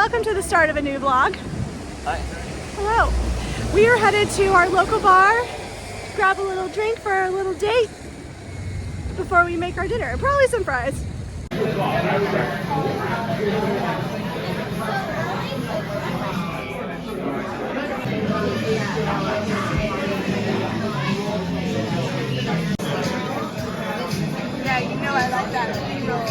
welcome to the start of a new vlog. Hi. Hello. We are headed to our local bar to grab a little drink for our little date before we make our dinner. Probably some fries. Yeah, you know I like that pre-roll.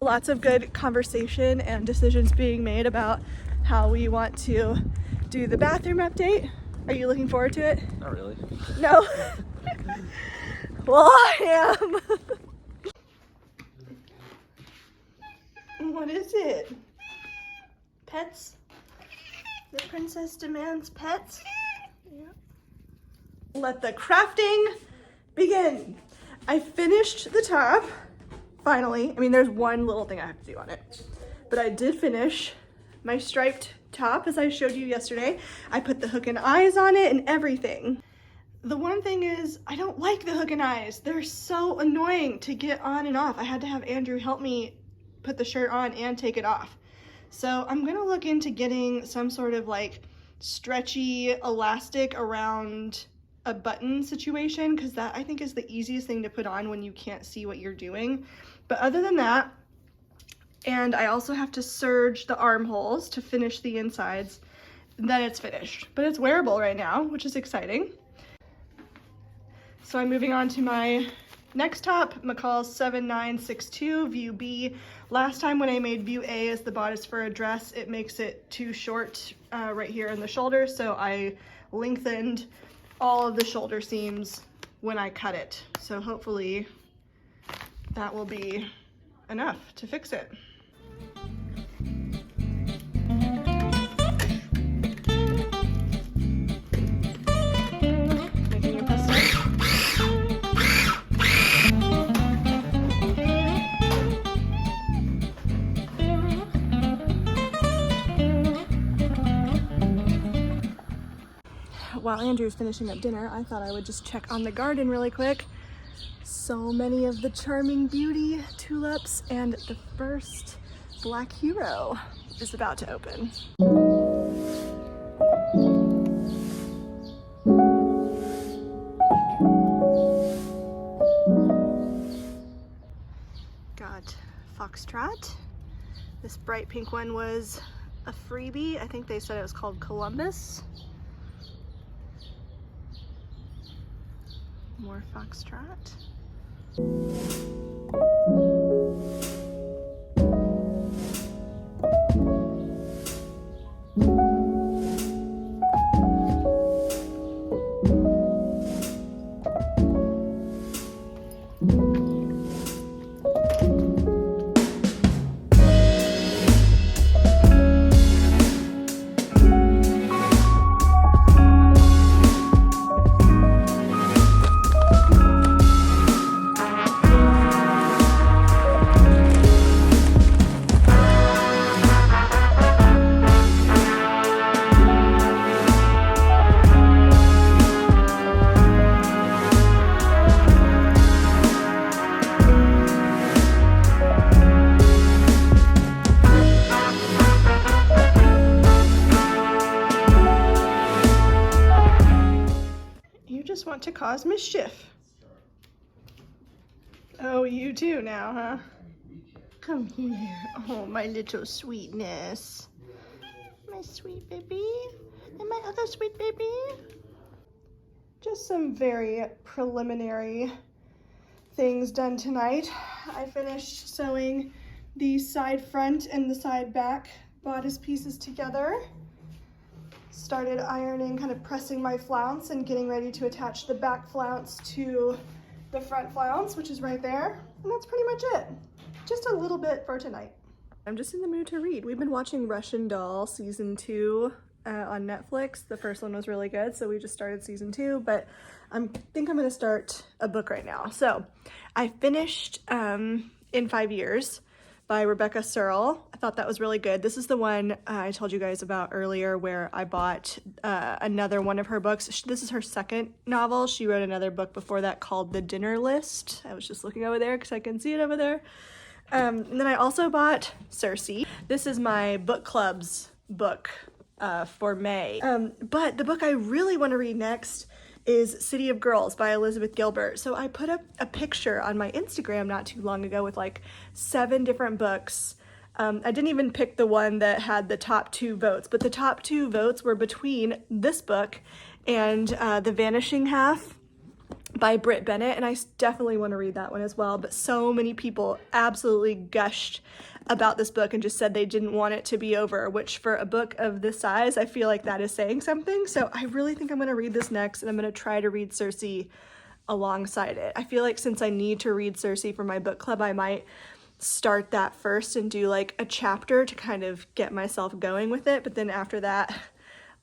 Lots of good conversation and decisions being made about how we want to do the bathroom update. Are you looking forward to it? Not really. No? Well, I am. What is it? Pets? The princess demands pets? Yeah. Let the crafting begin. I finished the top. Finally. I mean, there's one little thing I have to do on it, but I did finish my striped top as I showed you yesterday. I put the hook and eyes on it and everything. The one thing is, I don't like the hook and eyes. They're so annoying to get on and off. I had to have Andrew help me put the shirt on and take it off. So I'm gonna look into getting some sort of like stretchy elastic around a button situation, because that I think is the easiest thing to put on when you can't see what you're doing. But other than that, and I also have to serge the armholes to finish the insides, then it's finished. But it's wearable right now, which is exciting. So I'm moving on to my next top, McCall's 7962 View B. Last time when I made View A as the bodice for a dress, it makes it too short right here in the shoulder, so I lengthened all of the shoulder seams when I cut it. So hopefully that will be enough to fix it. Making your pesto. While Andrew's finishing up dinner, I thought I would just check on the garden really quick. So many of the charming beauty tulips, and the first black hero is about to open. Got Foxtrot. This bright pink one was a freebie. I think they said it was called Columbus. More Foxtrot. Want to cause mischief. Oh, you too now, huh? Come here. Oh, my little sweetness. My sweet baby. And my other sweet baby. Just some very preliminary things done tonight. I finished sewing the side front and the side back bodice pieces together. Started ironing, kind of pressing my flounce and getting ready to attach the back flounce to the front flounce, which is right there. And that's pretty much it. Just a little bit for tonight. I'm just in the mood to read. We've been watching Russian Doll season 2 on Netflix. The first one was really good, so we just started season 2, but I think I'm gonna start a book right now. So I finished In 5 Years by Rebecca Searle. I thought that was really good. This is the one I told you guys about earlier where I bought another one of her books. This is her second novel. She wrote another book before that called The Dinner List. I was just looking over there because I can see it over there. And then I also bought Circe. This is my book club's book for May. But the book I really want to read next is City of Girls by Elizabeth Gilbert. So I put up a picture on my Instagram not too long ago with like 7 different books. I didn't even pick the one that had the top 2 votes, but the top 2 votes were between this book and The Vanishing Half by Britt Bennett, and I definitely want to read that one as well. But so many people absolutely gushed about this book and just said they didn't want it to be over, which for a book of this size, I feel like that is saying something. So I really think I'm going to read this next, and I'm going to try to read Circe alongside it. I feel like since I need to read Circe for my book club, I might start that first and do like a chapter to kind of get myself going with it, but then after that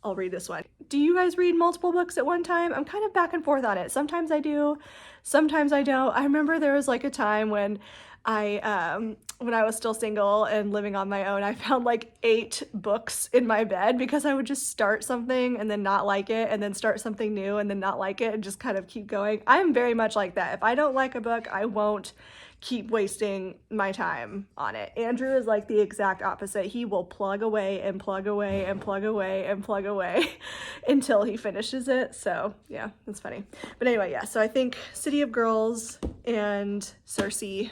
I'll read this one. Do you guys read multiple books at one time? I'm kind of back and forth on it. Sometimes I do, sometimes I don't. I remember there was like a time when I was still single and living on my own, I found like 8 books in my bed because I would just start something and then not like it, and then start something new and then not like it, and just kind of keep going. I'm very much like that. If I don't like a book, I won't keep wasting my time on it. Andrew is like the exact opposite. He will plug away and plug away and plug away and plug away until he finishes it. So yeah, that's funny. But anyway, yeah, so I think City of Girls and Circe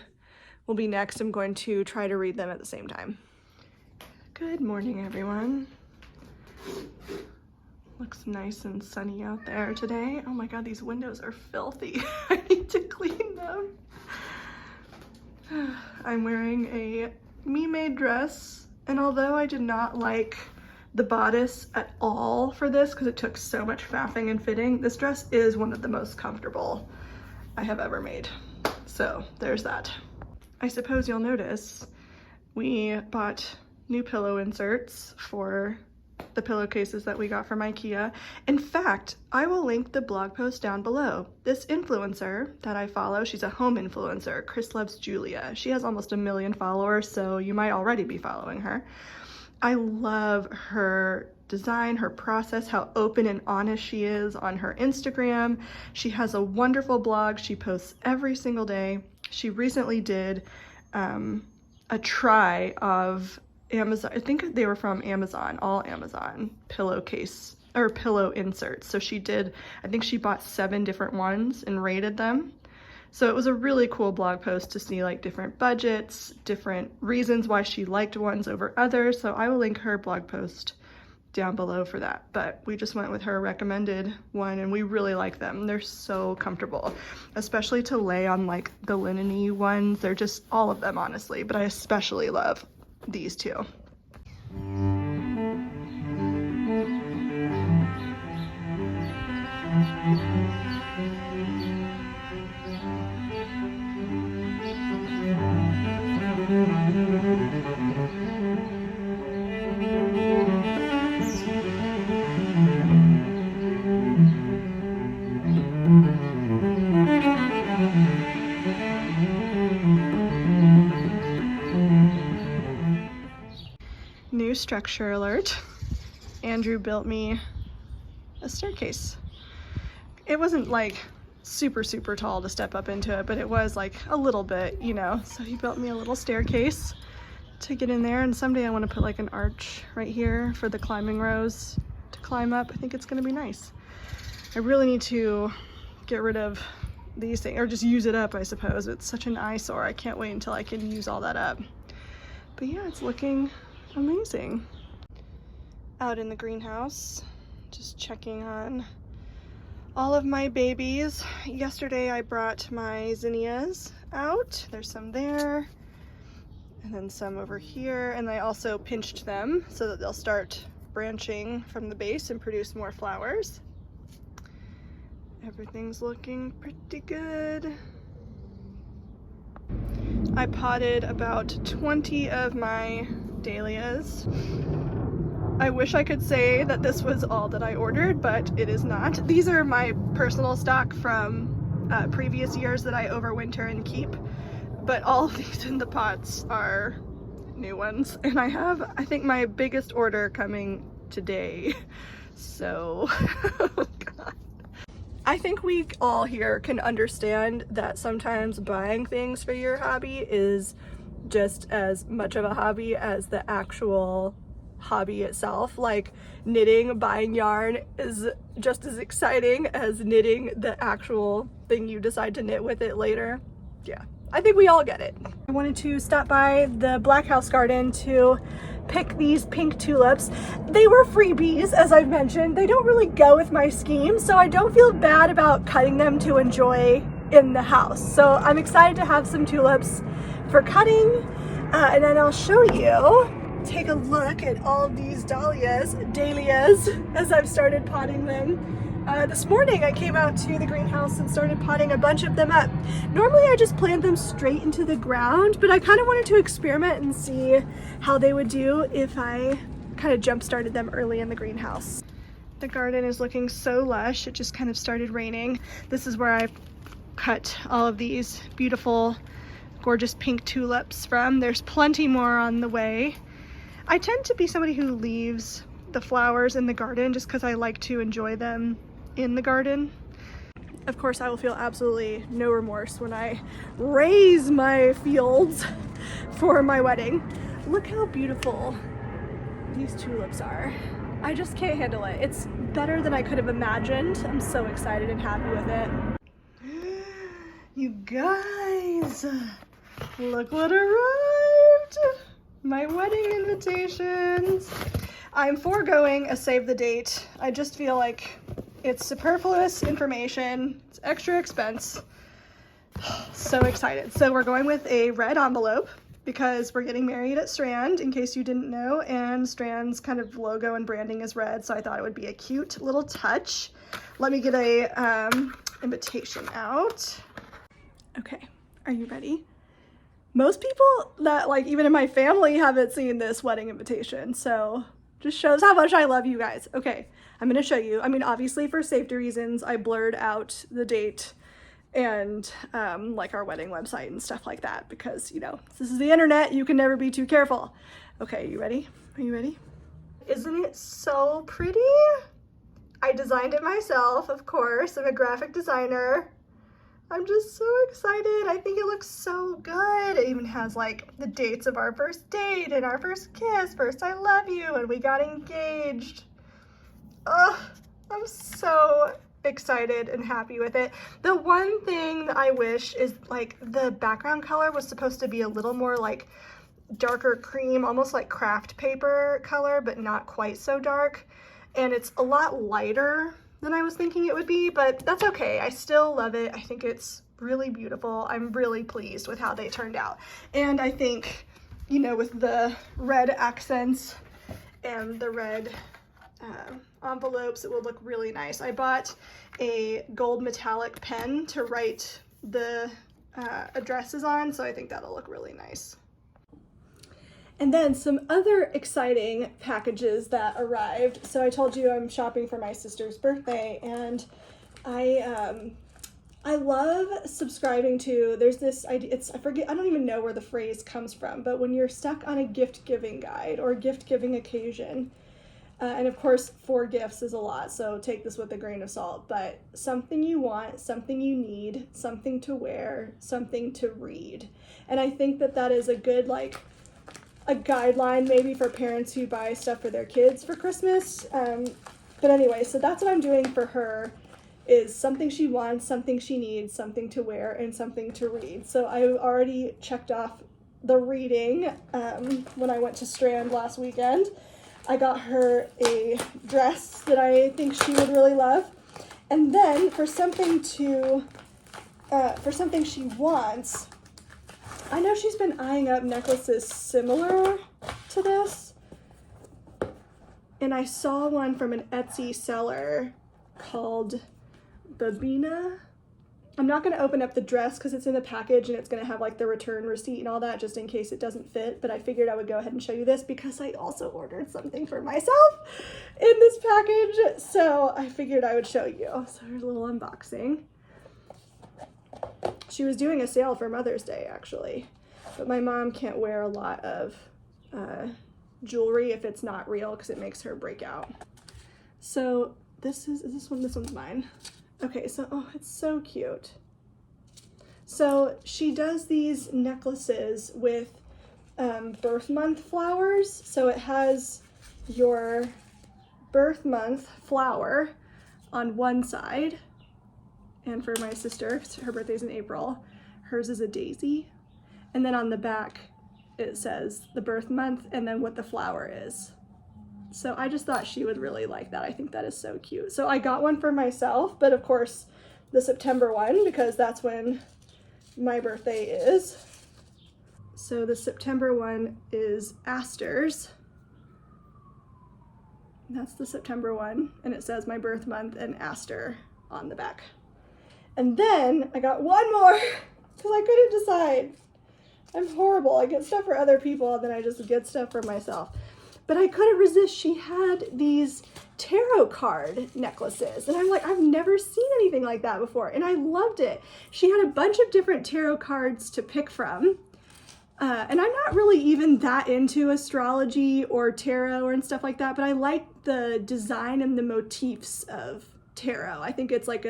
will be next. I'm going to try to read them at the same time. Good morning, everyone. Looks nice and sunny out there today. Oh my God, these windows are filthy. I need to clean them. I'm wearing a me-made dress, and although I did not like the bodice at all for this because it took so much faffing and fitting, this dress is one of the most comfortable I have ever made. So there's that. I suppose you'll notice we bought new pillow inserts for the pillowcases that we got from IKEA. In fact, I will link the blog post down below. This influencer that I follow, she's a home influencer, Chris Loves Julia. She has almost 1 million followers, so you might already be following her. I love her design, her process, how open and honest she is on her Instagram. She has a wonderful blog. She posts every single day. She recently did a try of Amazon, I think they were from Amazon, all Amazon pillowcase or pillow inserts. So she did, I think she bought 7 different ones and rated them. So it was a really cool blog post to see like different budgets, different reasons why she liked ones over others. So I will link her blog post down below for that. But we just went with her recommended one, and we really like them. They're so comfortable, especially to lay on like the linen-y ones. They're just all of them, honestly, but I especially love these 2. New structure alert. Andrew built me a staircase. It wasn't like super tall to step up into it, but it was like a little bit, you know. So he built me a little staircase to get in there, and someday I want to put like an arch right here for the climbing rows to climb up. I think it's going to be nice. I really need to get rid of these things, or just use it up, I suppose. It's such an eyesore. I can't wait until I can use all that up. But yeah, it's looking amazing. Out in the greenhouse, just checking on all of my babies. Yesterday I brought my zinnias out. There's some there, and then some over here, and I also pinched them so that they'll start branching from the base and produce more flowers. Everything's looking pretty good. I potted about 20 of my dahlias. I wish I could say that this was all that I ordered, but it is not. These are my personal stock from previous years that I overwinter and keep, but all of these in the pots are new ones, and I think my biggest order coming today. So oh God. I think we all here can understand that sometimes buying things for your hobby is just as much of a hobby as the actual hobby itself. Like knitting, buying yarn is just as exciting as knitting the actual thing you decide to knit with it later. Yeah, I think we all get it. I wanted to stop by the Black House Garden to pick these pink tulips. They were freebies, as I've mentioned. They don't really go with my scheme, so I don't feel bad about cutting them to enjoy in the house. So I'm excited to have some tulips for cutting, and then I'll show you, take a look at all of these dahlias, as I've started potting them. This morning I came out to the greenhouse and started potting a bunch of them up. Normally I just plant them straight into the ground, but I kind of wanted to experiment and see how they would do if I kind of jump started them early in the greenhouse. The garden is looking so lush. It just kind of started raining. This is where I've cut all of these beautiful, gorgeous pink tulips from. There's plenty more on the way. I tend to be somebody who leaves the flowers in the garden just because I like to enjoy them in the garden. Of course, I will feel absolutely no remorse when I raise my fields for my wedding. Look how beautiful these tulips are. I just can't handle it. It's better than I could have imagined. I'm so excited and happy with it. You guys, look what arrived! My wedding invitations. I'm foregoing a save the date. I just feel like it's superfluous information. It's extra expense. So excited. So we're going with a red envelope because we're getting married at Strand, in case you didn't know, and Strand's kind of logo and branding is red, so I thought it would be a cute little touch. Let me get a invitation out. Okay, are you ready? Most people that, like, even in my family haven't seen this wedding invitation, so just shows how much I love you guys. Okay, I'm gonna show you. I mean, obviously for safety reasons, I blurred out the date and like our wedding website and stuff like that, because, you know, this is the internet, you can never be too careful. Okay, you ready? Are you ready? Isn't it so pretty? I designed it myself, of course. I'm a graphic designer. I'm just so excited. I think it looks so good. It even has like the dates of our first date and our first kiss, first I love you, and we got engaged. Ugh, I'm so excited and happy with it. The one thing that I wish is, like, the background color was supposed to be a little more like darker cream, almost like craft paper color, but not quite so dark. And it's a lot lighter than I was thinking it would be, but that's okay. I still love it. I think it's really beautiful. I'm really pleased with how they turned out. And I think, you know, with the red accents and the red envelopes, it will look really nice. I bought a gold metallic pen to write the addresses on, so I think that'll look really nice. And then some other exciting packages that arrived. So I told you I'm shopping for my sister's birthday, and I love subscribing to, there's this idea, I don't even know where the phrase comes from, but when you're stuck on a gift giving guide or gift giving occasion, and of course 4 gifts is a lot, so take this with a grain of salt, but something you want, something you need, something to wear, something to read. And I think that that is a good, like, a guideline maybe for parents who buy stuff for their kids for Christmas. But anyway, so that's what I'm doing for her, is something she wants, something she needs, something to wear, and something to read. So I already checked off the reading when I went to Strand last weekend. I got her a dress that I think she would really love. And then for something she wants, I know she's been eyeing up necklaces similar to this, and I saw one from an Etsy seller called Babina. I'm not going to open up the dress because it's in the package and it's going to have like the return receipt and all that, just in case it doesn't fit, but I figured I would go ahead and show you this because I also ordered something for myself in this package, so I figured I would show you. So here's a little unboxing. She was doing a sale for Mother's Day, actually. But my mom can't wear a lot of jewelry if it's not real because it makes her break out. So this one's mine. Okay, so, oh, it's so cute. So she does these necklaces with birth month flowers. So it has your birth month flower on one side. And for my sister, her birthday's in April, hers is a daisy. And then on the back, it says the birth month and then what the flower is. So I just thought she would really like that. I think that is so cute. So I got one for myself, but of course the September one, because that's when my birthday is. So the September one is asters. That's the September one, and it says my birth month and aster on the back. And then I got one more because I couldn't decide. I'm horrible. I get stuff for other people and then I just get stuff for myself. But I couldn't resist. She had these tarot card necklaces. And I'm like, I've never seen anything like that before. And I loved it. She had a bunch of different tarot cards to pick from. And I'm not really even that into astrology or tarot and stuff like that, but I like the design and the motifs of tarot. I think it's like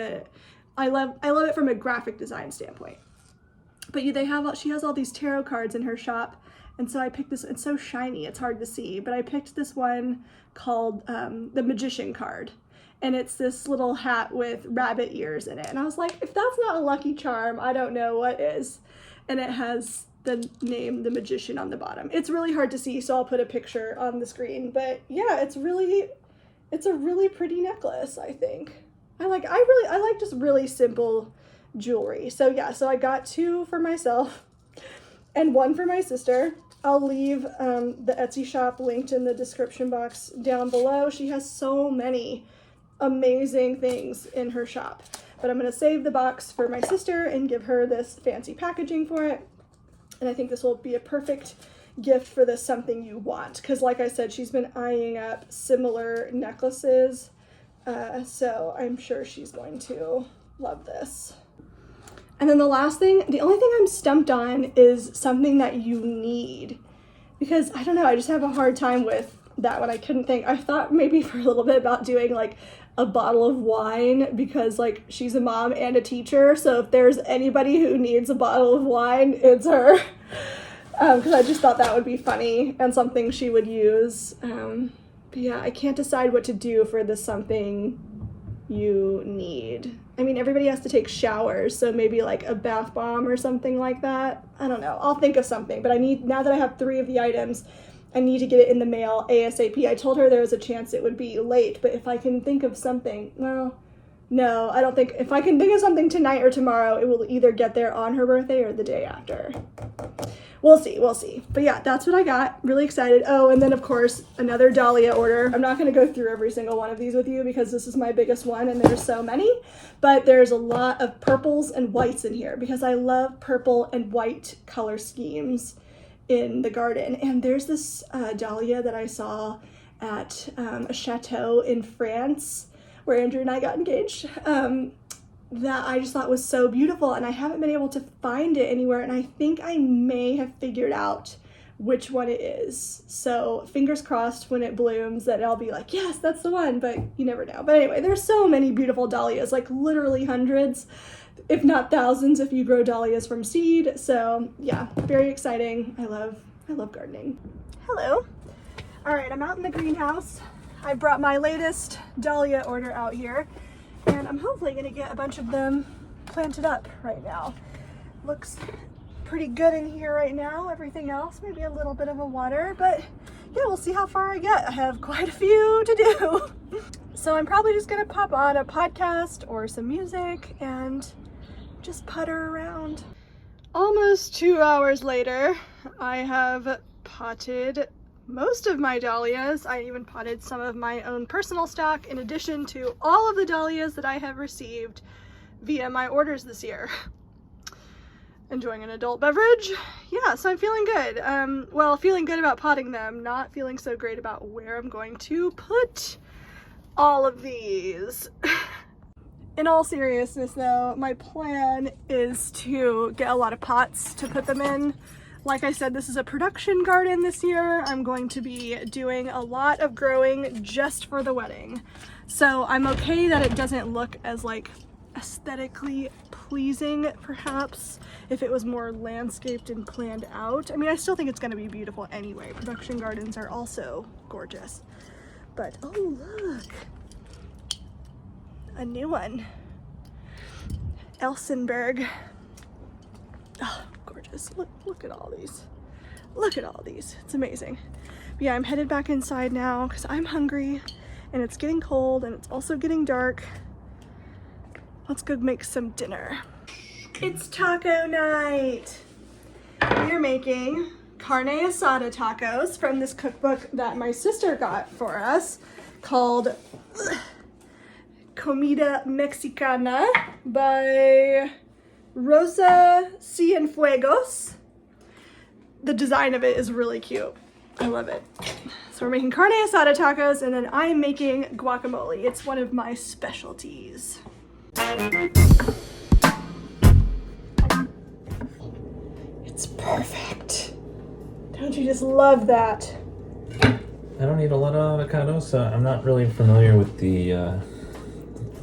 I love it from a graphic design standpoint. But she has all these tarot cards in her shop. And so I picked this. It's so shiny, it's hard to see, but I picked this one called the Magician card. And it's this little hat with rabbit ears in it. And I was like, if that's not a lucky charm, I don't know what is. And it has the name, The Magician, on the bottom. It's really hard to see, so I'll put a picture on the screen. But yeah, it's a really pretty necklace, I think. I like just really simple jewelry. So yeah, so I got two for myself and one for my sister. I'll leave the Etsy shop linked in the description box down below. She has so many amazing things in her shop. But I'm going to save the box for my sister and give her this fancy packaging for it. And I think this will be a perfect gift for this something you want. Because like I said, she's been eyeing up similar necklaces. So I'm sure she's going to love this. And then the last thing, the only thing I'm stumped on is something that you need. Because I don't know, I just have a hard time with that one. I couldn't think. I thought maybe for a little bit about doing like a bottle of wine because like she's a mom and a teacher. So if there's anybody who needs a bottle of wine, it's her. Because I just thought that would be funny and something she would use. But yeah, I can't decide what to do for this something you need. I mean, everybody has to take showers, so maybe like a bath bomb or something like that. I don't know. I'll think of something, but now that I have 3 of the items, I need to get it in the mail ASAP. I told her there was a chance it would be late, but if I can think of something, well, no, I don't think, if I can think of something tonight or tomorrow, it will either get there on her birthday or the day after. We'll see. But yeah, that's what I got. Really excited. Oh, and then of course, another Dahlia order. I'm not going to go through every single one of these with you because this is my biggest one and there's so many. But there's a lot of purples and whites in here because I love purple and white color schemes in the garden. And there's this Dahlia that I saw at a chateau in France where Andrew and I got engaged. That I just thought was so beautiful, and I haven't been able to find it anywhere, and I think I may have figured out which one it is. So fingers crossed when it blooms that I'll be like, yes, that's the one, but you never know. But anyway, there's so many beautiful dahlias, like literally hundreds, if not thousands if you grow dahlias from seed. So yeah, very exciting. I love gardening. Hello. All right, I'm out in the greenhouse. I brought my latest dahlia order out here. And I'm hopefully gonna get a bunch of them planted up right now. Looks pretty good in here right now. Everything else, maybe a little bit of a water, but yeah, we'll see how far I get. I have quite a few to do. So I'm probably just gonna pop on a podcast or some music and just putter around. Almost 2 hours later, I have potted most of my dahlias. I even potted some of my own personal stock in addition to all of the dahlias that I have received via my orders this year. Enjoying an adult beverage. Yeah, so I'm feeling good. Well, feeling good about potting them, not feeling so great about where I'm going to put all of these. In all seriousness though, my plan is to get a lot of pots to put them in. Like I said, this is a production garden this year. I'm going to be doing a lot of growing just for the wedding. So I'm okay that it doesn't look as like aesthetically pleasing perhaps if it was more landscaped and planned out. I mean, I still think it's going to be beautiful anyway. Production gardens are also gorgeous. But oh look, a new one. Elsenberg. Oh, gorgeous. Look at all these. Look at all these. It's amazing. But yeah, I'm headed back inside now because I'm hungry and it's getting cold and it's also getting dark. Let's go make some dinner. It's taco night. We're making carne asada tacos from this cookbook that my sister got for us called Comida Mexicana by Rosa Cienfuegos. The design of it is really cute. I love it. So we're making carne asada tacos and then I'm making guacamole. It's one of my specialties. It's perfect. Don't you just love that? I don't eat a lot of avocados, so I'm not really familiar with the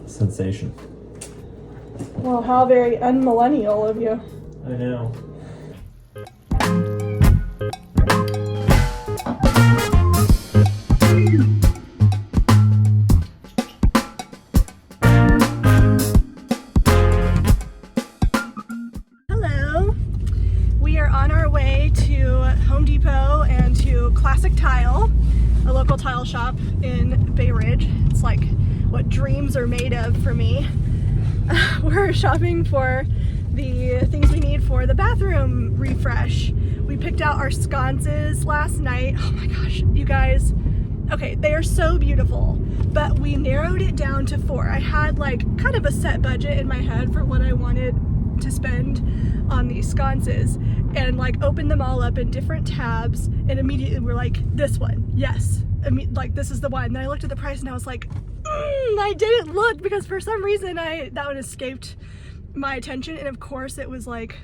sensation. Well, how very unmillennial of you. I know. Hello. We are on our way to Home Depot and to Classic Tile, a local tile shop in Bay Ridge. It's like what dreams are made of for me. We're shopping for the things we need for the bathroom refresh. We picked out our sconces last night. Oh my gosh, you guys. Okay, they are so beautiful, but we narrowed it down to 4. I had like kind of a set budget in my head for what I wanted to spend on these sconces and like opened them all up in different tabs and immediately we're like, this one, yes. I mean, like this is the one. And then I looked at the price and I was like, I didn't look because for some reason that one escaped my attention, and of course it was like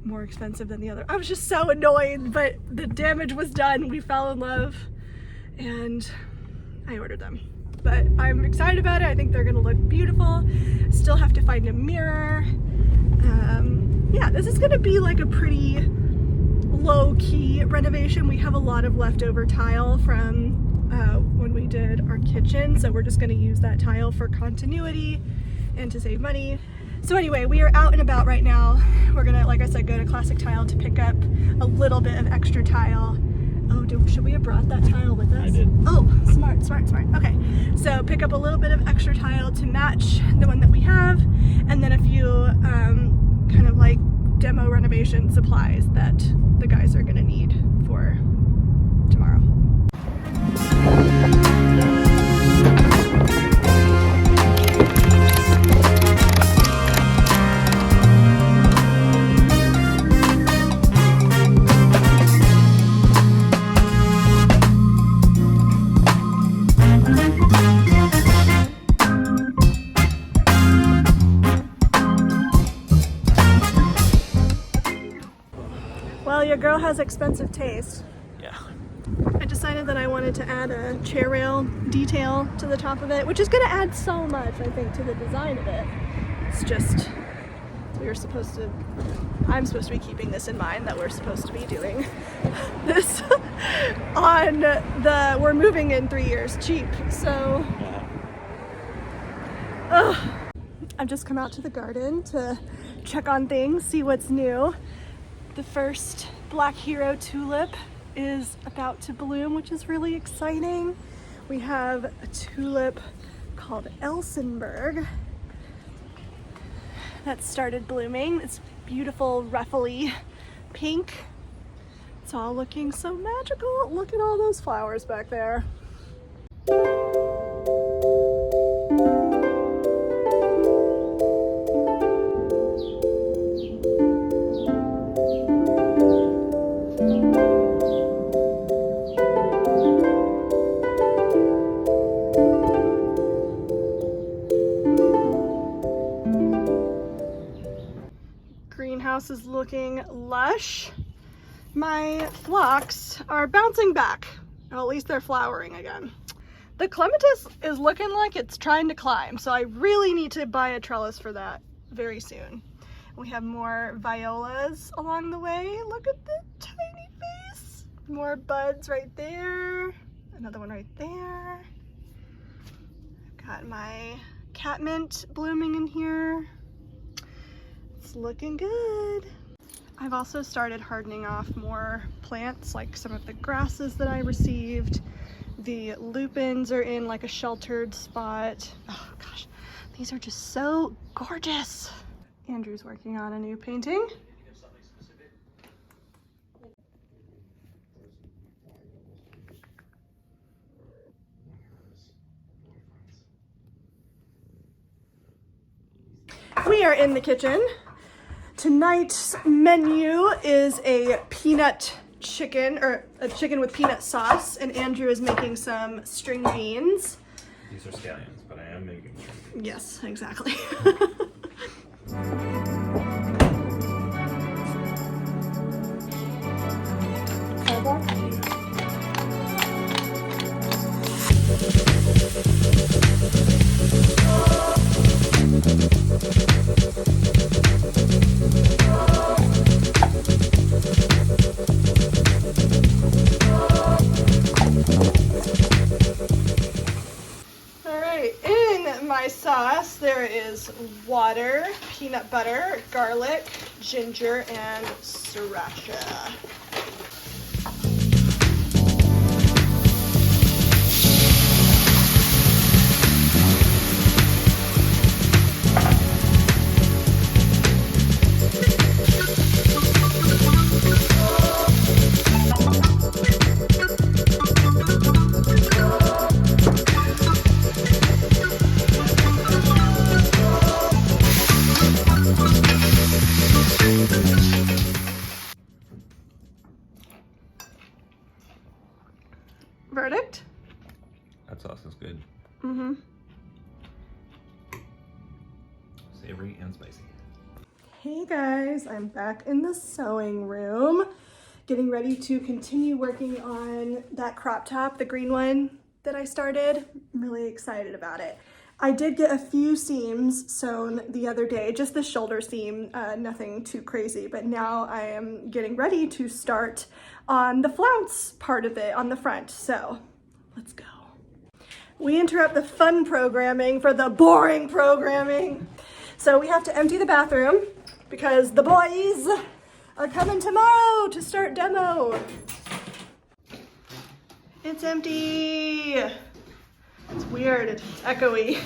more expensive than the other. I was just so annoyed, but the damage was done. We fell in love and I ordered them. But I'm excited about it. I think they're gonna look beautiful. Still have to find a mirror. Yeah, this is gonna be like a pretty low-key renovation. We have a lot of leftover tile from when we did our kitchen, so we're just going to use that tile for continuity and to save money. So anyway, we are out and about right now. We're gonna, like I said, go to Classic Tile to pick up a little bit of extra tile. Oh, should we have brought that tile with us? I did. Oh, smart. Okay, so pick up a little bit of extra tile to match the one that we have, and then a few kind of like demo renovation supplies that the guys are gonna need for tomorrow. Well, your girl has expensive taste. Yeah. I decided that I wanted to add a chair rail detail to the top of it, which is going to add so much, I think, to the design of it. It's just, I'm supposed to be keeping this in mind, that we're supposed to be doing this on we're moving in 3 years cheap, so. I've just come out to the garden to check on things, see what's new. The first Black Hero tulip is about to bloom, which is really exciting. We have a tulip called Elsenberg that started blooming. It's beautiful, ruffly pink. It's all looking so magical. Look at all those flowers back there. house is looking lush. My phlox are bouncing back. Well, at least they're flowering again. The clematis is looking like it's trying to climb, so I really need to buy a trellis for that very soon. We have more violas along the way. Look at the tiny face. More buds right there. Another one right there. I've got my catmint blooming in here. It's looking good. I've also started hardening off more plants, like some of the grasses that I received. The lupins are in like a sheltered spot. Oh gosh, these are just so gorgeous. Andrew's working on a new painting. We are in the kitchen. Tonight's menu is a peanut chicken, or a chicken with peanut sauce, and Andrew is making some string beans. These are scallions, but I am making them. Yes, exactly. Sauce, there is water, peanut butter, garlic, ginger, and sriracha. Verdict? That sauce is good. Mm-hmm. Savory and spicy. Hey guys, I'm back in the sewing room, getting ready to continue working on that crop top, the green one that I started. I'm really excited about it. I did get a few seams sewn the other day, just the shoulder seam, nothing too crazy, but now I am getting ready to start on the flounce part of it on the front. So let's go. We interrupt the fun programming for the boring programming. So we have to empty the bathroom because the boys are coming tomorrow to start demo. It's empty. It's weird, it's echoey.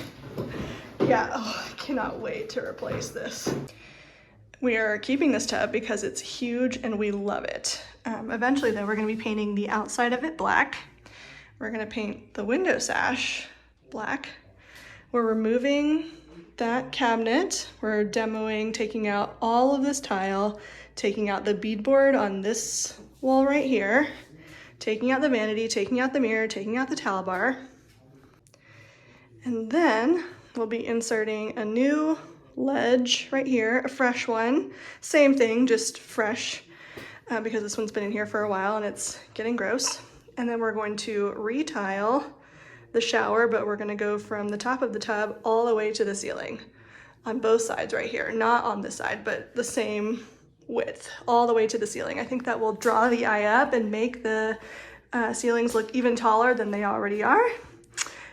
Yeah, oh, I cannot wait to replace this. We are keeping this tub because it's huge and we love it. Eventually though, we're gonna be painting the outside of it black. We're gonna paint the window sash black. We're removing that cabinet. We're demoing, taking out all of this tile, taking out the beadboard on this wall right here, taking out the vanity, taking out the mirror, taking out the towel bar. And then we'll be inserting a new ledge right here, a fresh one. Same thing, just fresh, because this one's been in here for a while and it's getting gross. And then we're going to retile the shower, but we're gonna go from the top of the tub all the way to the ceiling on both sides right here. Not on this side, but the same width, all the way to the ceiling. I think that will draw the eye up and make the ceilings look even taller than they already are.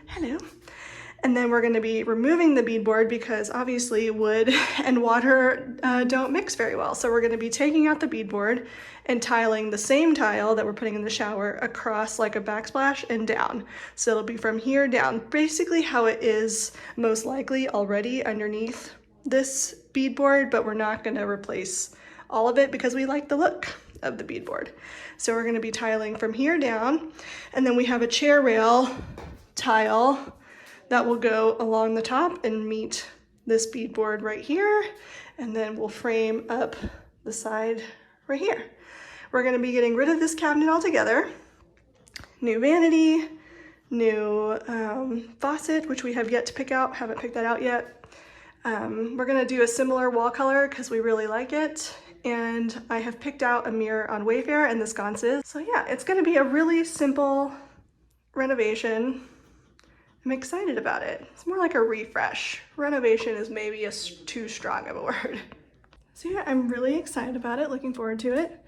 Hello. And then we're gonna be removing the beadboard because obviously wood and water don't mix very well. So we're gonna be taking out the beadboard and tiling the same tile that we're putting in the shower across like a backsplash and down. So it'll be from here down, basically how it is most likely already underneath this beadboard, but we're not gonna replace all of it because we like the look of the beadboard. So we're gonna be tiling from here down, and then we have a chair rail tile that will go along the top and meet this beadboard right here, and then we'll frame up the side right here. We're gonna be getting rid of this cabinet altogether. New vanity, new faucet, which we have yet to pick out, haven't picked that out yet. We're gonna do a similar wall color because we really like it, and I have picked out a mirror on Wayfair and the sconces. So yeah, it's gonna be a really simple renovation. I'm excited about it. It's more like a refresh. Renovation is maybe too strong of a word. So yeah, I'm really excited about it, looking forward to it.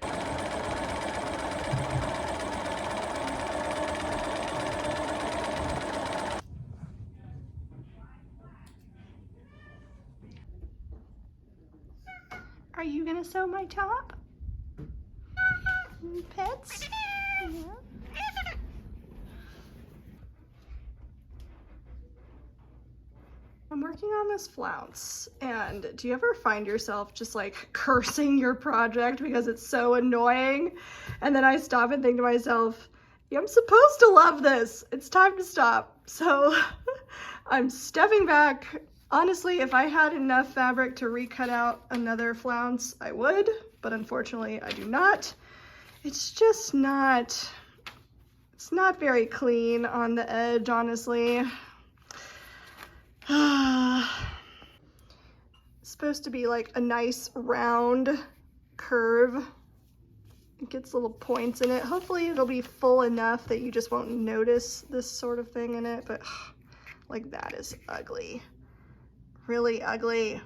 Are you gonna sew my top? Pets? Yeah. I'm working on this flounce, and do you ever find yourself just like cursing your project because it's so annoying? And then I stop and think to myself, yeah, I'm supposed to love this. It's time to stop. So I'm stepping back. Honestly, if I had enough fabric to recut out another flounce, I would, but unfortunately I do not. It's just not, it's not very clean on the edge, honestly. It's supposed to be like a nice round curve. It gets little points in it. Hopefully it'll be full enough that you just won't notice this sort of thing in it, but like that is ugly. Really ugly.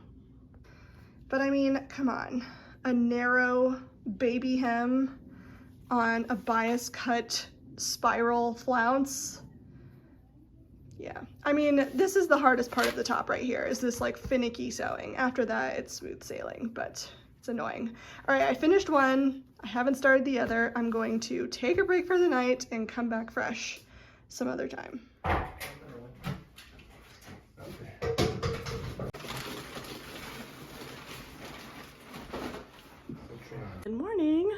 But I mean, come on. A narrow baby hem on a bias cut spiral flounce. Yeah, I mean, this is the hardest part of the top right here, is this like finicky sewing. After that, it's smooth sailing, but it's annoying. All right, I finished one. I haven't started the other. I'm going to take a break for the night and come back fresh some other time. Good morning.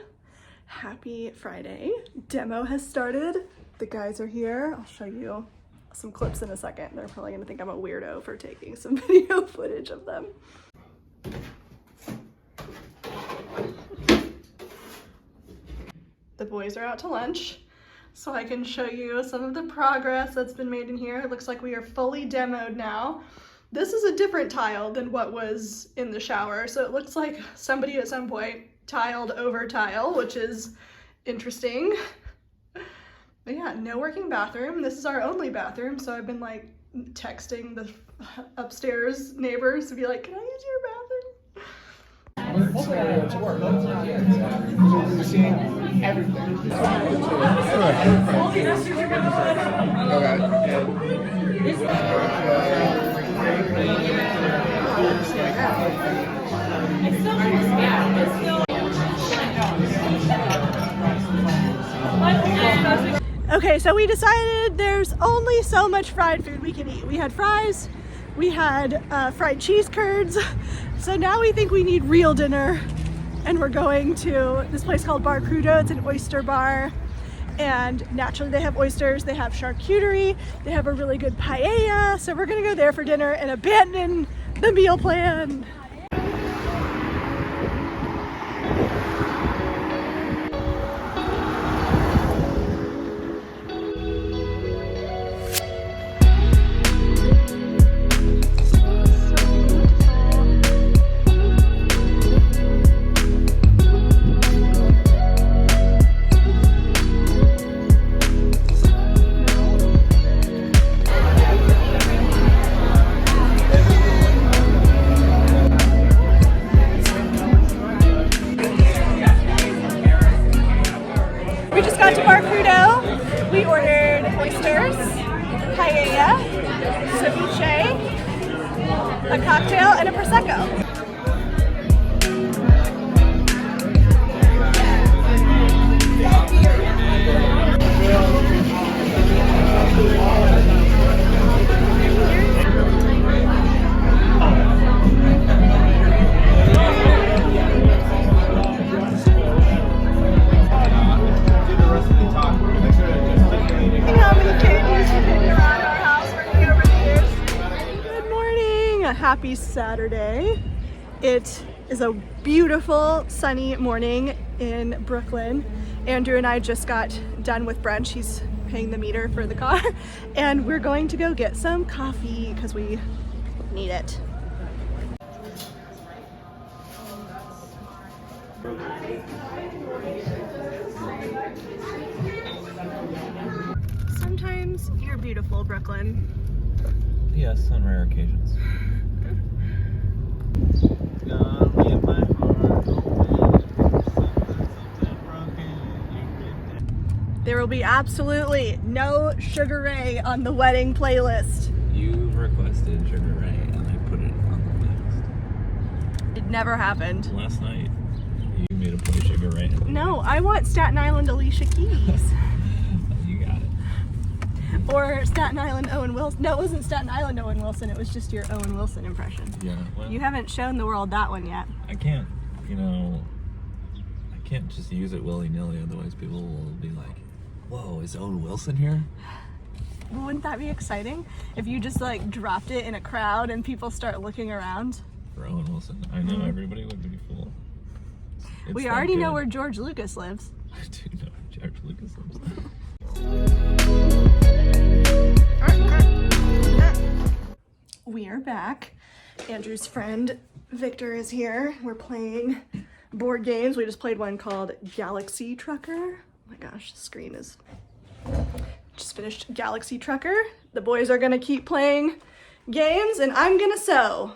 Happy Friday. Demo has started. The guys are here. I'll show you some clips in a second. They're probably gonna think I'm a weirdo for taking some video footage of them. The boys are out to lunch, so I can show you some of the progress that's been made in here. It looks like we are fully demoed now. This is a different tile than what was in the shower, so it looks like somebody at some point tiled over tile, which is interesting. But yeah, no working bathroom. This is our only bathroom, so I've been like texting the upstairs neighbors to be like, can I use your bathroom? Okay, so we decided there's only so much fried food we can eat. We had fries, we had fried cheese curds, so now we think we need real dinner, and we're going to this place called Bar Crudo. It's an oyster bar, and naturally they have oysters, they have charcuterie, they have a really good paella, so we're gonna go there for dinner and abandon the meal plan. We ordered oysters, paella, ceviche, a cocktail, and a prosecco. Happy Saturday. It is a beautiful sunny morning in Brooklyn. Andrew and I just got done with brunch. He's paying the meter for the car, and we're going to go get some coffee because we need it. Sometimes you're beautiful, Brooklyn. Yes, on rare occasions. God, leave my heart open. There will be absolutely no Sugar Ray on the wedding playlist. You requested Sugar Ray, and I put it on the playlist. It never happened. Last night, you made a play Sugar Ray. No, I want Staten Island Alicia Keys. You got it. Or Staten Island Owen Wilson. No, it wasn't Staten Island Owen Wilson. It was just your Owen Wilson impression. Yeah. Well, You haven't shown the world that one yet. I can't, I can't just use it willy-nilly, otherwise people will be like, whoa, is Owen Wilson here? Well, wouldn't that be exciting? If you just like dropped it in a crowd and people start looking around? For Owen Wilson. I know everybody would be fooled. It's We that already know good. where George Lucas lives. I do know where George Lucas lives. We are back. Andrew's friend Victor is here. We're playing board games. We just played one called Galaxy Trucker. Oh my gosh, the screen is... Just finished Galaxy Trucker. The boys are gonna keep playing games and I'm gonna sew.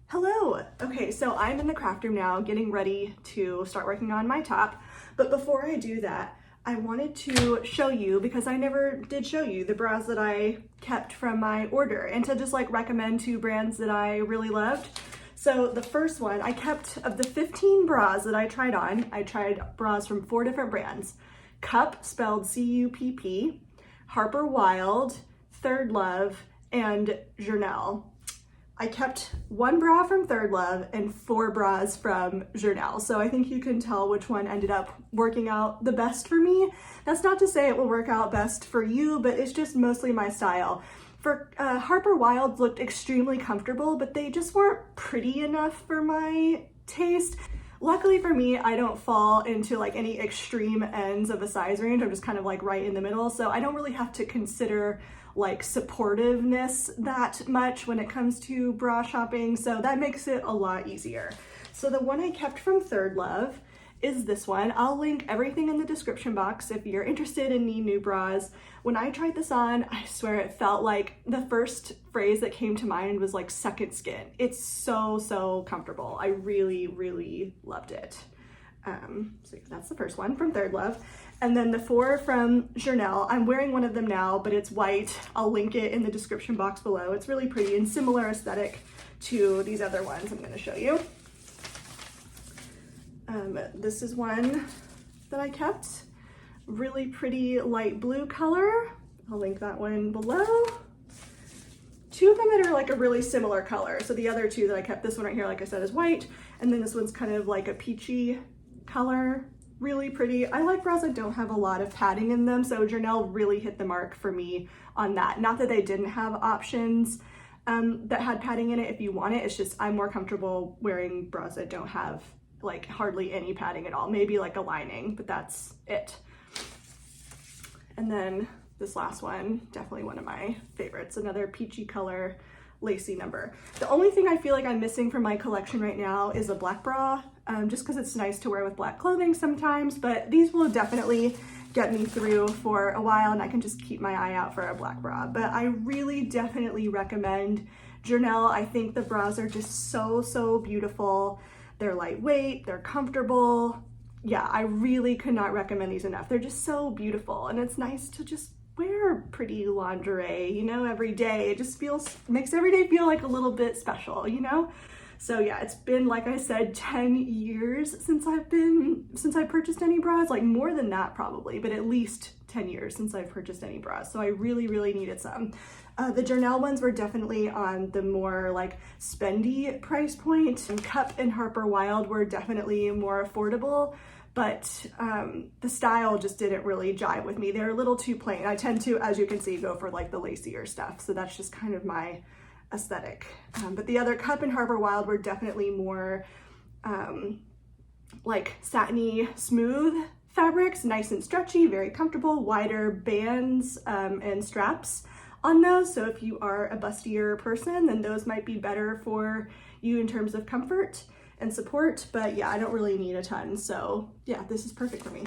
Hello. Okay, so I'm in the craft room now getting ready to start working on my top. But before I do that, I wanted to show you, because I never did show you, the bras that I kept from my order, and to just like recommend 2 brands that I really loved. So the first one, I kept, of the 15 bras that I tried on, I tried bras from 4 different brands. Cup, spelled C-U-P-P, Harper Wilde, Third Love, and Journal. I kept 1 bra from Third Love and 4 bras from Journal. So I think you can tell which one ended up working out the best for me. That's not to say it will work out best for you, but it's just mostly my style. For Harper Wilde looked extremely comfortable, but they just weren't pretty enough for my taste. Luckily for me, I don't fall into like any extreme ends of the size range. I'm just kind of like right in the middle. So I don't really have to consider like supportiveness that much when it comes to bra shopping. So that makes it a lot easier. So the one I kept from Third Love is this one. I'll link everything in the description box if you're interested in new bras. When I tried this on, I swear it felt like the first phrase that came to mind was like second skin. It's so comfortable. I really loved it. So that's the first one from Third Love. And then the 4 from Journal, I'm wearing one of them now, but it's white. I'll link it in the description box below. It's really pretty and similar aesthetic to these other ones I'm gonna show you. This is one that I kept. Really pretty light blue color. I'll link that one below. 2 of them that are like a really similar color. So the other 2 that I kept, this one right here, like I said, is white. And then this one's kind of like a peachy color. Really pretty. I like bras that don't have a lot of padding in them, so Journal really hit the mark for me on that. Not that they didn't have options that had padding in it if you want it, it's just I'm more comfortable wearing bras that don't have like hardly any padding at all. Maybe like a lining, but that's it. And then this last one, definitely one of my favorites, another peachy color, lacy number. The only thing I feel like I'm missing from my collection right now is a black bra, just because it's nice to wear with black clothing sometimes, but these will definitely get me through for a while and I can just keep my eye out for a black bra. But I really definitely recommend Journal. I think the bras are just so beautiful. They're lightweight, they're comfortable. Yeah, I really could not recommend these enough. They're just so beautiful and it's nice to just wear pretty lingerie, you know, every day. It just makes every day feel like a little bit special, you know? So yeah, it's been, like I said, 10 years since I purchased any bras, like more than that probably, but at least 10 years since I've purchased any bras. So I really needed some. The Journal ones were definitely on the more like spendy price point. And Cup and Harper Wilde were definitely more affordable, but the style just didn't really jive with me. They're a little too plain. I tend to, as you can see, go for like the lacier stuff. So that's just kind of my aesthetic. But the other Cup and Harper Wilde were definitely more like satiny, smooth fabrics, nice and stretchy, very comfortable, wider bands and straps on those. So if you are a bustier person, then those might be better for you in terms of comfort. and support, but yeah, I don't really need a ton. So yeah, this is perfect for me.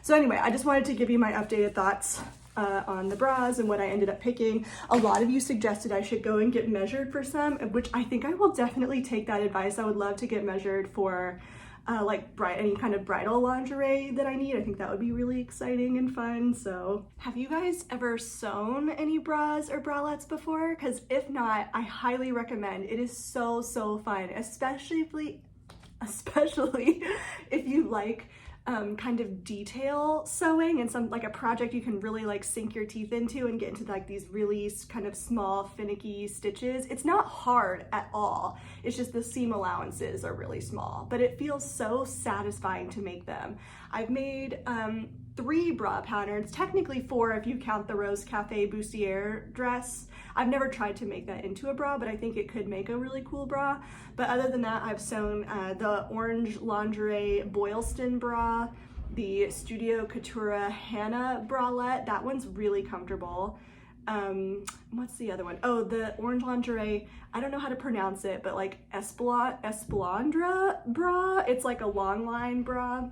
So anyway, I just wanted to give you my updated thoughts on the bras and what I ended up picking. A lot of you suggested I should go and get measured for some, which I think I will definitely take that advice. I would love to get measured for like any kind of bridal lingerie that I need. I think that would be really exciting and fun. So have you guys ever sewn any bras or bralettes before? Because if not, I highly recommend. It is so fun, especially if you like kind of detail sewing and some like a project you can really like sink your teeth into and get into like these really kind of small finicky stitches. It's not hard at all. It's just the seam allowances are really small, but it feels so satisfying to make them. I've made 3 bra patterns, technically 4 if you count the Rose Cafe Bustier dress. I've never tried to make that into a bra, but I think it could make a really cool bra. But other than that, I've sewn the orange lingerie Boylston bra, the Studio Couture Hannah bralette. That one's really comfortable. What's the other one? Oh, the orange lingerie, I don't know how to pronounce it, but like Esplandra bra. It's like a long line bra.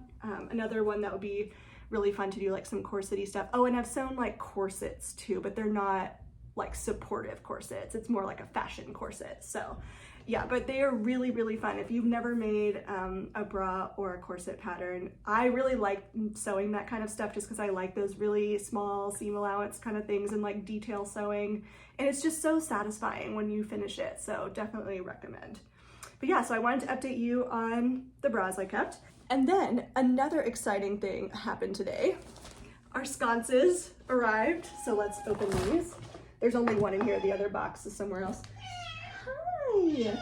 Another one that would be really fun to do like some corsety stuff. Oh, and I've sewn like corsets too, but they're not like supportive corsets. It's more like a fashion corset. So yeah, but they are really fun. If you've never made a bra or a corset pattern, I really like sewing that kind of stuff just because I like those really small seam allowance kind of things and like detail sewing. And it's just so satisfying when you finish it. So definitely recommend. But yeah, so I wanted to update you on the bras I kept. And then another exciting thing happened today. Our sconces arrived. So let's open these. There's only one in here. The other box is somewhere else. Hi.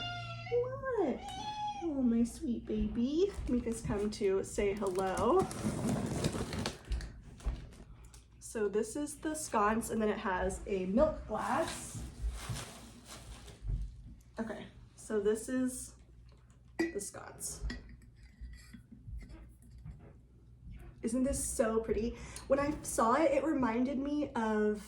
What? Oh, my sweet baby. Mika's come to say hello. So this is the sconce, and then it has a milk glass. Okay, so this is the sconce. Isn't this so pretty? When I saw it, it reminded me of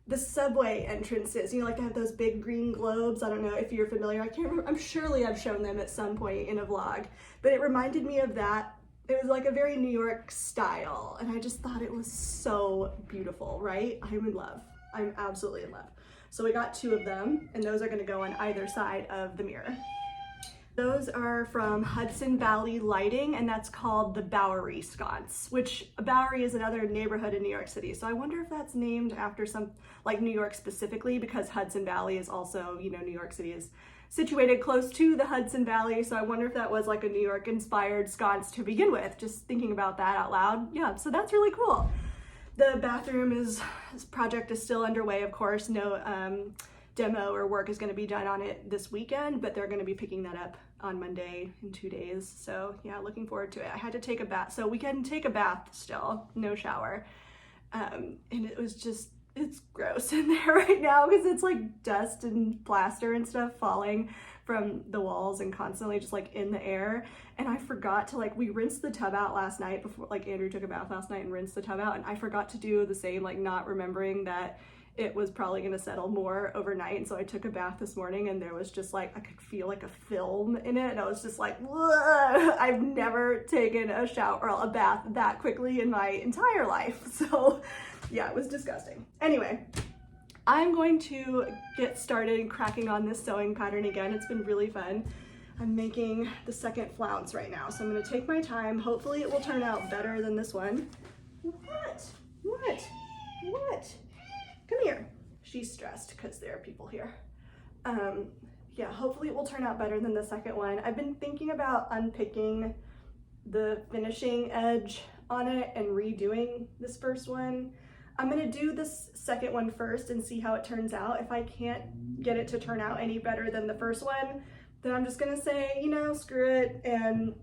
the subway entrances. You know, like they have those big green globes. I don't know if you're familiar. I can't remember. I'm surely I've shown them at some point in a vlog, but it reminded me of that. It was like a very New York style, and I just thought it was so beautiful, right? I'm in love. I'm absolutely in love. So we got 2 of them, and those are gonna go on either side of the mirror. Those are from Hudson Valley Lighting, and that's called the Bowery sconce, which Bowery is another neighborhood in New York City. So I wonder if that's named after some, like New York specifically, because Hudson Valley is also, you know, New York City is situated close to the Hudson Valley. So I wonder if that was like a New York inspired sconce to begin with, just thinking about that out loud. Yeah, so that's really cool. The bathroom this project is still underway, of course. No demo or work is going to be done on it this weekend, but they're going to be picking that up on Monday in 2 days. So yeah, looking forward to it. I had to take a bath, so we can take a bath still, no shower. And it was just, it's gross in there right now because it's like dust and plaster and stuff falling from the walls and constantly just like in the air. And I forgot to we rinsed the tub out last night before, like Andrew took a bath last night and rinsed the tub out, and I forgot to do the same, like not remembering that it was probably going to settle more overnight. And so I took a bath this morning, and there was just like, I could feel like a film in it, and I was just like, whoa, I've never taken a shower or a bath that quickly in my entire life. So yeah, it was disgusting. Anyway, I'm going to get started and cracking on this sewing pattern again. It's been really fun. I'm making the second flounce right now, so I'm going to take my time. Hopefully it will turn out better than this one. What? Come here. She's stressed because there are people here. Yeah, hopefully it will turn out better than the second one. I've been thinking about unpicking the finishing edge on it and redoing this first one. I'm gonna do this second one first and see how it turns out. If I can't get it to turn out any better than the first one, then I'm just gonna say, you know, screw it, and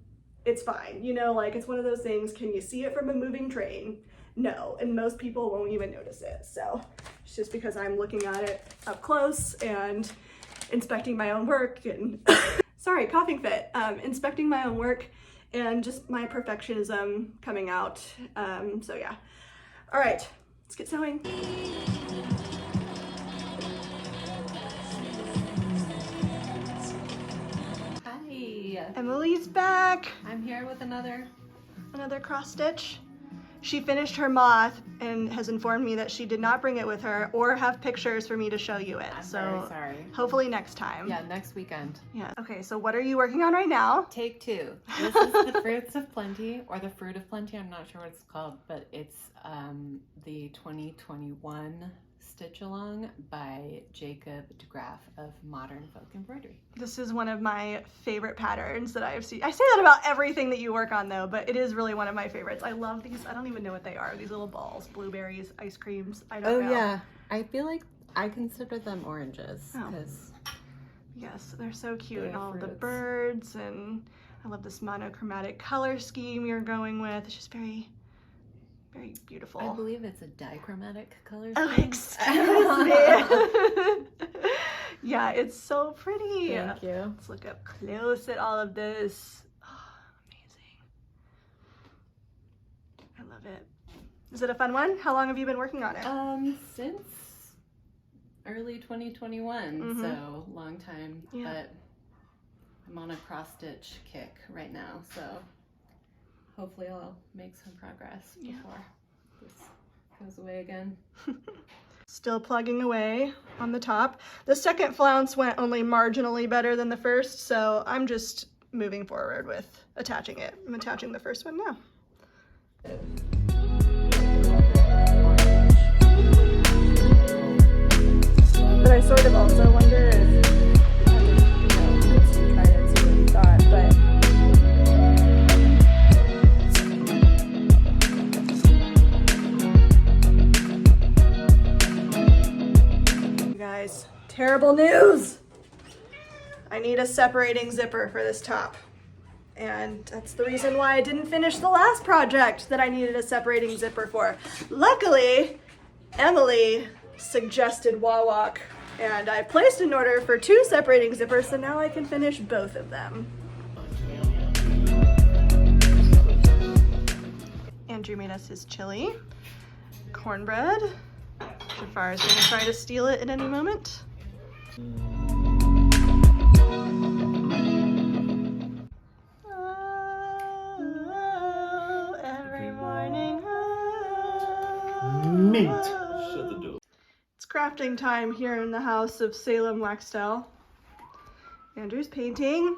it's fine. You know, like it's one of those things, can you see it from a moving train? No, and most people won't even notice it. So it's just because I'm looking at it up close and inspecting my own work and sorry, coughing fit, inspecting my own work and just my perfectionism coming out. So yeah. All right, let's get sewing. Dahlia. Emily's back. I'm here with another Cross stitch. She finished her moth and has informed me that she did not bring it with her or have pictures for me to show you it. I'm so very sorry. Hopefully next time. Yeah, next weekend. Yeah. Okay, so what are you working on right now? Take two. This is the Fruits of Plenty, or the Fruit of Plenty. I'm not sure what it's called, but it's the 2021 Stitch Along by Jacob DeGraff of Modern Folk Embroidery. This is one of my favorite patterns that I've seen. I say that about everything that you work on though, but it is really one of my favorites. I love these. I don't even know what they are. These little balls, blueberries, ice creams. I don't know. Oh yeah, I feel like I consider them oranges. Oh. Yes, they're so cute. And all of the birds, and I love this monochromatic color scheme you're going with. It's just very, very beautiful. I believe it's a dichromatic color. Oh, excuse me. Yeah, it's so pretty. Thank you. Let's look up close at all of this. Oh, amazing. I love it. Is it a fun one? How long have you been working on it? Since early 2021, so long time. Yeah. But I'm on a cross stitch kick right now, so hopefully I'll make some progress before this goes away again. Still plugging away on the top. The second flounce went only marginally better than the first, so I'm just moving forward with attaching it. I'm attaching the first one now. But I sort of also wonder if try it and see what you thought, but you guys, terrible news! I need a separating zipper for this top. And that's the reason why I didn't finish the last project that I needed a separating zipper for. Luckily, Emily suggested Wawak, and I placed an order for 2 separating zippers, so now I can finish both of them. Andrew made us his chili, cornbread. Jafar is gonna try to steal it at any moment. Oh, every morning. Mint. Shut the door. It's crafting time here in the house of Salem Waxtell. Andrew's painting.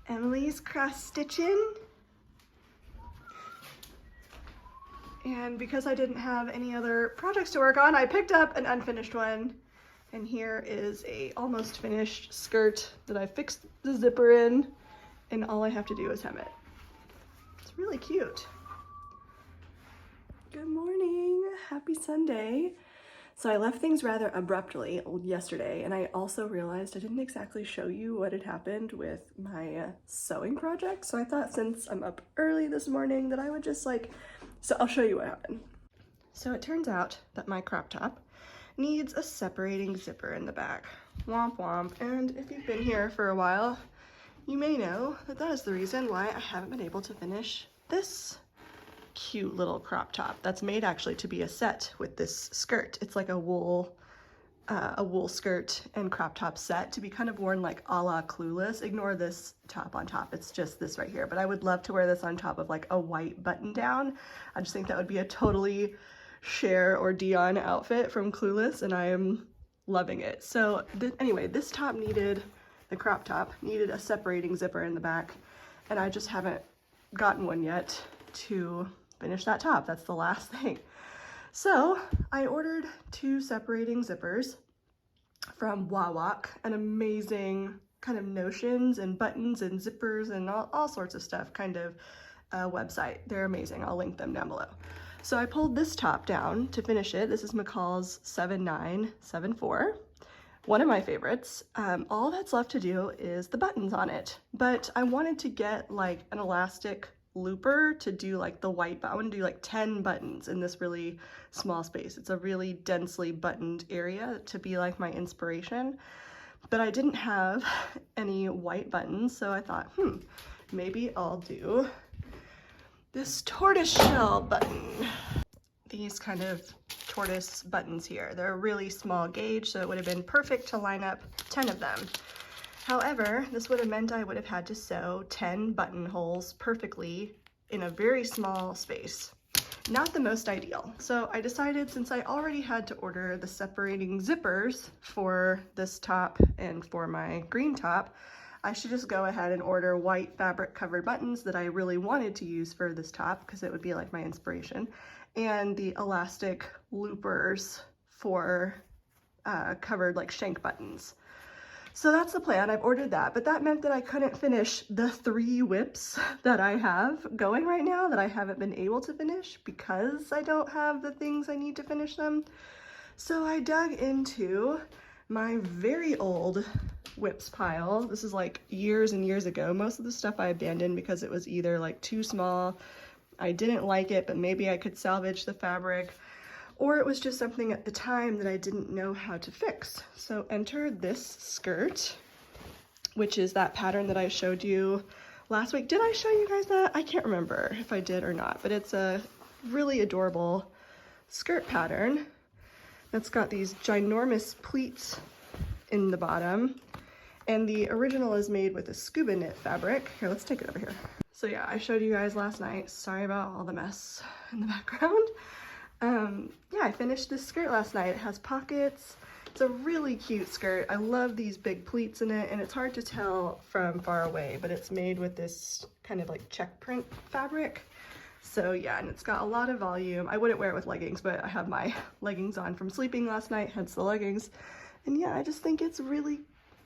Emily's cross stitching. And because I didn't have any other projects to work on, I picked up an unfinished one. And here is a almost finished skirt that I fixed the zipper in, and all I have to do is hem it. It's really cute. Good morning, happy Sunday. So I left things rather abruptly yesterday, and I also realized I didn't exactly show you what had happened with my sewing project. So I thought since I'm up early this morning that I would just so I'll show you what happened. So it turns out that my crop top needs a separating zipper in the back. Womp womp. And if you've been here for a while, you may know that that is the reason why I haven't been able to finish this cute little crop top that's made actually to be a set with this skirt. It's like a wool skirt and crop top set to be kind of worn like a la Clueless. Ignore this top on top, it's just this right here, but I would love to wear this on top of like a white button down. I just think that would be a totally Cher or Dion outfit from Clueless, and I am loving it. So anyway, this top the crop top needed a separating zipper in the back, and I just haven't gotten one yet to finish that top. That's the last thing. So I ordered 2 separating zippers from Wawak, an amazing kind of notions and buttons and zippers and all sorts of stuff kind of website. They're amazing. I'll link them down below. So I pulled this top down to finish it. This is McCall's 7974, one of my favorites. All that's left to do is the buttons on it, but I wanted to get like an elastic looper to do like the white, but I want to do like 10 buttons in this really small space. It's a really densely buttoned area to be like my inspiration, but I didn't have any white buttons, so I thought, maybe I'll do this tortoiseshell button. These kind of tortoise buttons here. They're a really small gauge, so it would have been perfect to line up 10 of them. However, this would have meant I would have had to sew 10 buttonholes perfectly in a very small space. Not the most ideal. So I decided, since I already had to order the separating zippers for this top and for my green top, I should just go ahead and order white fabric covered buttons that I really wanted to use for this top because it would be like my inspiration, and the elastic loopers for covered like shank buttons. So that's the plan. I've ordered that, but that meant that I couldn't finish the 3 WIPs that I have going right now that I haven't been able to finish because I don't have the things I need to finish them. So I dug into my very old WIPs pile. This is like years and years ago. Most of the stuff I abandoned because it was either like too small, I didn't like it, but maybe I could salvage the fabric, or it was just something at the time that I didn't know how to fix. So enter this skirt, which is that pattern that I showed you last week. Did I show you guys that? I can't remember if I did or not, but it's a really adorable skirt pattern that's got these ginormous pleats in the bottom. And the original is made with a scuba knit fabric. Here, let's take it over here. So yeah, I showed you guys last night. Sorry about all the mess in the background. Yeah, I finished this skirt last night. It has pockets. It's a really cute skirt. I love these big pleats in it, and it's hard to tell from far away, but it's made with this kind of like check print fabric. So yeah, and it's got a lot of volume. I wouldn't wear it with leggings, but I have my leggings on from sleeping last night, hence the leggings. And yeah, I just think it's really,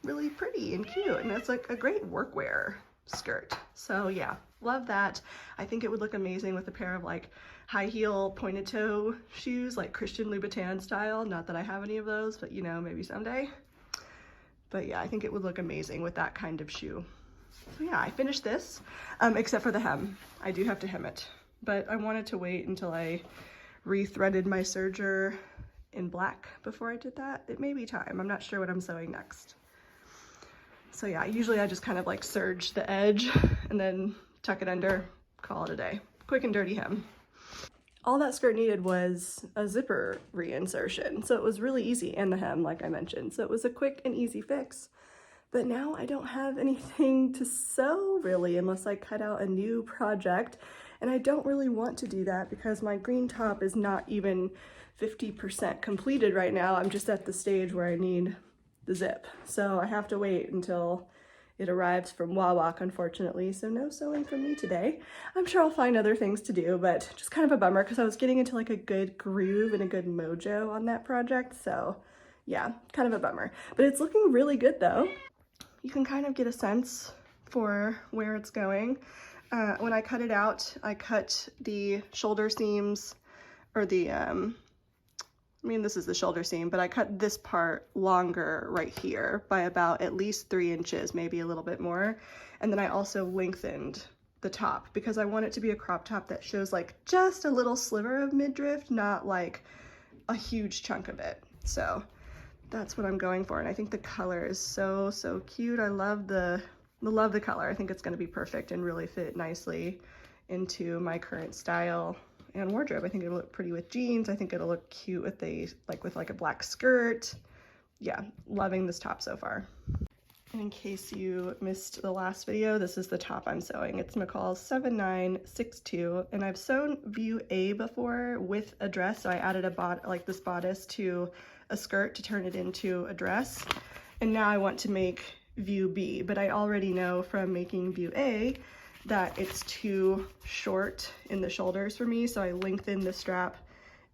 really pretty and cute, and it's like a great workwear skirt. So yeah, love that. I think it would look amazing with a pair of like high heel pointed toe shoes, like Christian Louboutin style. Not that I have any of those, but you know, maybe someday. But yeah, I think it would look amazing with that kind of shoe. So yeah, I finished this, except for the hem. I do have to hem it, but I wanted to wait until I rethreaded my serger in black before I did that. It may be time. I'm not sure what I'm sewing next. So yeah, usually I just kind of like serge the edge and then tuck it under, call it a day. Quick and dirty hem. All that skirt needed was a zipper reinsertion, so it was really easy, and the hem, like I mentioned. So it was a quick and easy fix. But now I don't have anything to sew really unless I cut out a new project, and I don't really want to do that because my green top is not even 50% completed right now. I'm just at the stage where I need the zip. So I have to wait until it arrives from Wawak, unfortunately, so no sewing for me today. I'm sure I'll find other things to do, but just kind of a bummer because I was getting into like a good groove and a good mojo on that project, so yeah, kind of a bummer. But it's looking really good though. You can kind of get a sense for where it's going. When I cut it out, I cut the shoulder seams, or the, I mean, this is the shoulder seam, but I cut this part longer right here by about at least 3 inches, maybe a little bit more. And then I also lengthened the top because I want it to be a crop top that shows like just a little sliver of midriff, not like a huge chunk of it. So that's what I'm going for. And I think the color is so, so cute. I love the color. I think it's going to be perfect and really fit nicely into my current style and wardrobe. I think it'll look pretty with jeans. I think it'll look cute with a black skirt. Yeah, loving this top so far. And in case you missed the last video, this is the top I'm sewing. It's McCall's 7962, and I've sewn view A before with a dress. So I added this bodice to a skirt to turn it into a dress. And now I want to make view B, but I already know from making view A that it's too short in the shoulders for me, so I lengthen the strap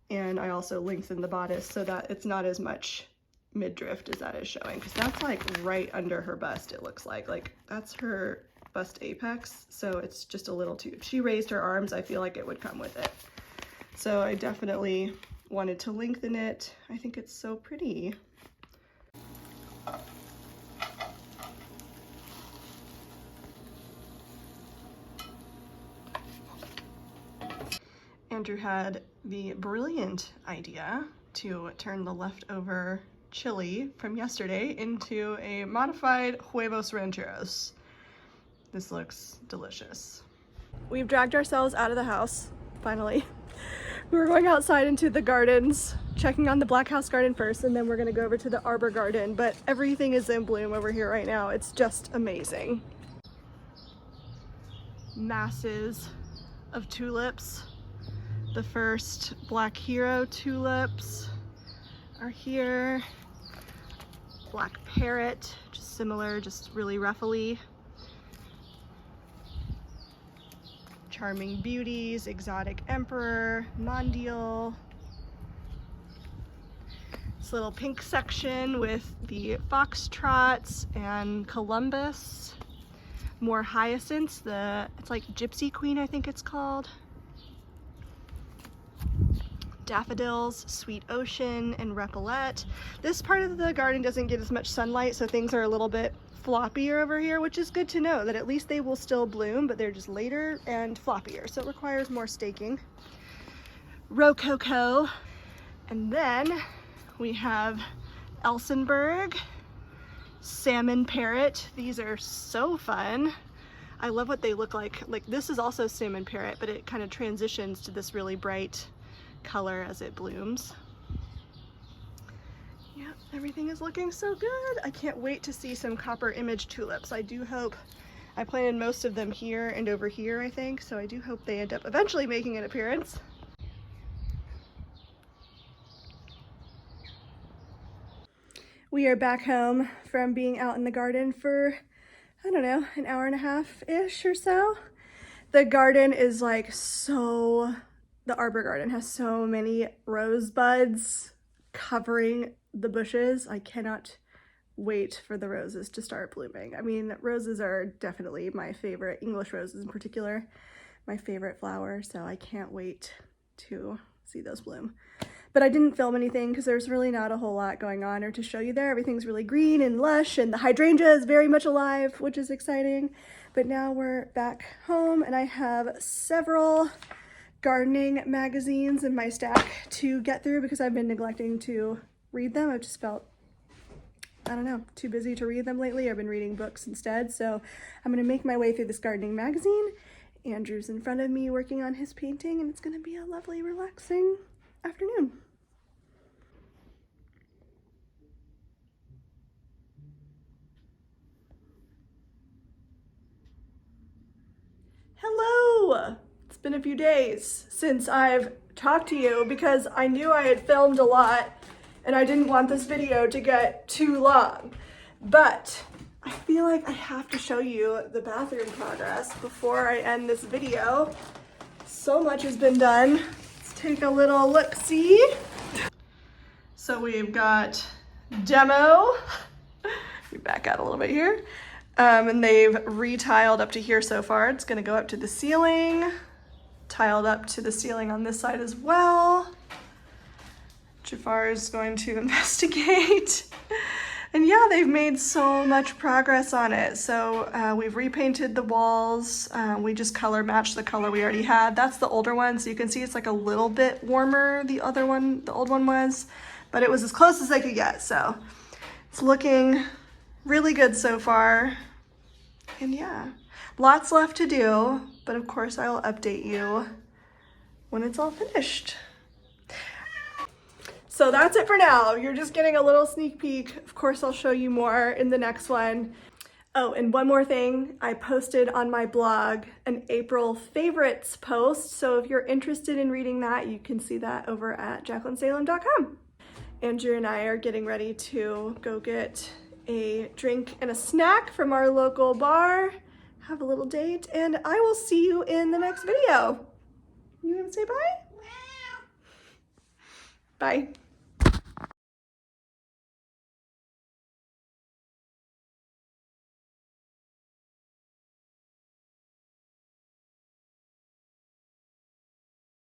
and I also lengthen the bodice so that it's not as much midriff as that is showing, because that's like right under her bust. It looks like that's her bust apex, so it's just a little too, if she raised her arms, I feel like it would come with it. So I definitely wanted to lengthen it. I think it's so pretty. Andrew had the brilliant idea to turn the leftover chili from yesterday into a modified huevos rancheros. This looks delicious. We've dragged ourselves out of the house, finally. We're going outside into the gardens, checking on the Black House garden first, and then we're gonna go over to the Arbor garden, but everything is in bloom over here right now. It's just amazing. Masses of tulips. The first Black Hero tulips are here. Black Parrot, just similar, just really ruffly. Charming Beauties, Exotic Emperor, Mondial. This little pink section with the Foxtrots and Columbus. More hyacinths, it's like Gypsy Queen, I think it's called. Daffodils, Sweet Ocean, and Repellette. This part of the garden doesn't get as much sunlight, so things are a little bit floppier over here, which is good to know that at least they will still bloom, but they're just later and floppier, so it requires more staking. Rococo, and then we have Elsenberg, Salmon Parrot. These are so fun. I love what they look like. Like, this is also Salmon Parrot, but it kind of transitions to this really bright color as it blooms. Yeah, everything is looking so good. I can't wait to see some copper image tulips. I do hope, I planted most of them here and over here, I think, so I do hope they end up eventually making an appearance. We are back home from being out in the garden for, I don't know, an hour and a half-ish or so. The garden is like so, the Arbor garden has so many rosebuds covering the bushes. I cannot wait for the roses to start blooming. I mean, roses are definitely my favorite, English roses in particular, my favorite flower, so I can't wait to see those bloom. But I didn't film anything because there's really not a whole lot going on or to show you there. Everything's really green and lush, and the hydrangea is very much alive, which is exciting. But now we're back home, and I have several gardening magazines in my stack to get through because I've been neglecting to read them. I've just felt, I don't know, too busy to read them lately. I've been reading books instead. So I'm gonna make my way through this gardening magazine. Andrew's in front of me working on his painting, and it's gonna be a lovely, relaxing afternoon. Hello! It's been a few days since I've talked to you because I knew I had filmed a lot and I didn't want this video to get too long. But I feel like I have to show you the bathroom progress before I end this video. So much has been done. Let's take a little look-see. So we've got demo. We back out a little bit here. And they've retiled up to here so far. It's gonna go up to the ceiling. Tiled up to the ceiling on this side as well. Jafar is going to investigate. And yeah, they've made so much progress on it. So we've repainted the walls. We just color matched the color we already had. That's the older one, so you can see it's like a little bit warmer. The old one was, but it was as close as they could get. So it's looking really good so far. And yeah, lots left to do, but of course I will update you when it's all finished. So that's it for now. You're just getting a little sneak peek. Of course, I'll show you more in the next one. Oh, and one more thing. I posted on my blog an April favorites post. So if you're interested in reading that, you can see that over at jaclynsalem.com. Andrew and I are getting ready to go get a drink and a snack from our local bar, have a little date, and I will see you in the next video. You want to say bye? Bye.